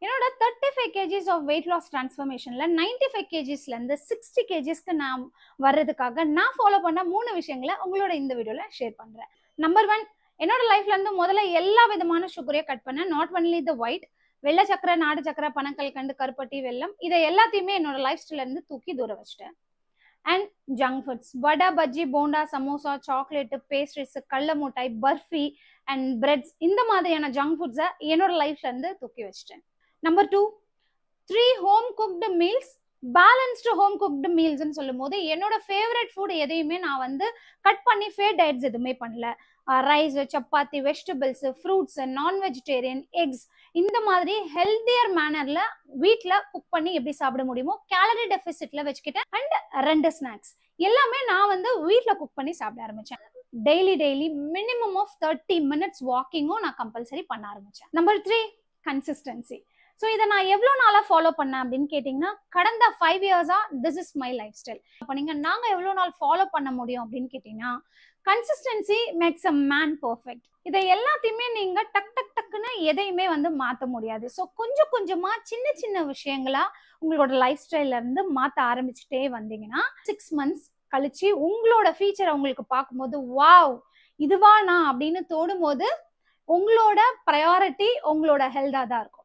என்னோட 35 KGs of weight loss டிரான்ஸ்ஃபர்மேஷன்ல 95 கேஜிஸ்ல இருந்து 60 கேஜிஸ்க்கு நான் வர்றதுக்காக நான் ஃபாலோ பண்ண 3 விஷயங்களை உங்களோட இந்த வீடியோல ஷேர் பண்றேன். நம்பர் 1, என்னோட லைஃப்ல இருந்து முதல்ல எல்லா விதமான சுகரையும் கட் பண்ணேன். நாட் ஒன்லி த ஒயிட், வெள்ளை சக்கரை, நாடு சக்கரை, பனக்கல்கண்டு, கருப்பட்டி, வெல்லம், இதை எல்லாத்தையுமே என்னோட லைஃப் ஸ்டைல இருந்து தூக்கி தூர வச்சிட்டேன். And junk foods, vada, bajji, bonda, samosa, chocolate, pastries, கடல மிட்டாய், பர்ஃபி அண்ட் பிரெட்ஸ், இந்த மாதிரியான ஜங்க் ஃபுட்ஸை என்னோட லைஃப்ல இருந்து தூக்கி வச்சிட்டேன். Number 2, 3 home cooked meals, balanced home cooked மீல்ஸ்ன்னு சொல்லும் போது என்னோட ஃபேவரட் ஃபுட் எதையுமே நான் வந்து கட் பண்ணி ஃபேட் டயட்ஸ் எதுவுமே பண்ணல. ரைஸ், சப்பாத்தி, வெஜிடபிள்ஸ், ஃப்ரூட்ஸ், நான் வெஜிடேரியன், எக்ஸ், இந்த மாதிரி ஹெல்த்தியர் மேனர்ல வீட்டில் குக் பண்ணி எப்படி சாப்பிட முடியுமோ கேலரி டெபிசிட்ல வச்சுக்கிட்டேன். அண்ட் 2 ஸ்நாக்ஸ் எல்லாமே நான் வந்து வீட்டில் குக் பண்ணி சாப்பிட ஆரம்பிச்சேன். டெய்லி மினிமம் ஆஃப் 30 மினிட்ஸ் வாக்கிங்கும் நான் கம்பல்சரி பண்ண ஆரம்பிச்சேன். Number 3, consistency. ஸோ இதை நான் எவ்வளோ நாளாக ஃபாலோ பண்ணேன் அப்படின்னு கேட்டிங்கன்னா, கடந்த 5 இயர்ஸாக this is my life style. அப்போ நாங்கள் எவ்வளோ நாள் ஃபாலோ பண்ண முடியும் அப்படின்னு கேட்டிங்கன்னா, consistency maths a man perfect. இதை எல்லாத்தையுமே நீங்கள் டக்குன்னு எதையுமே வந்து மாற்ற முடியாது. ஸோ கொஞ்சம் கொஞ்சமாக சின்ன விஷயங்களா உங்களோட லைஃப் ஸ்டைல்ல இருந்து மாற்ற ஆரம்பிச்சுட்டே வந்தீங்கன்னா 6 months கழிச்சு உங்களோட ஃபீச்சரை உங்களுக்கு பார்க்கும்போது வாவ் இதுவா நான் அப்படின்னு தோடும் போது உங்களோட ப்ரையாரிட்டி உங்களோட ஹெல்த்தாக தான் இருக்கும்.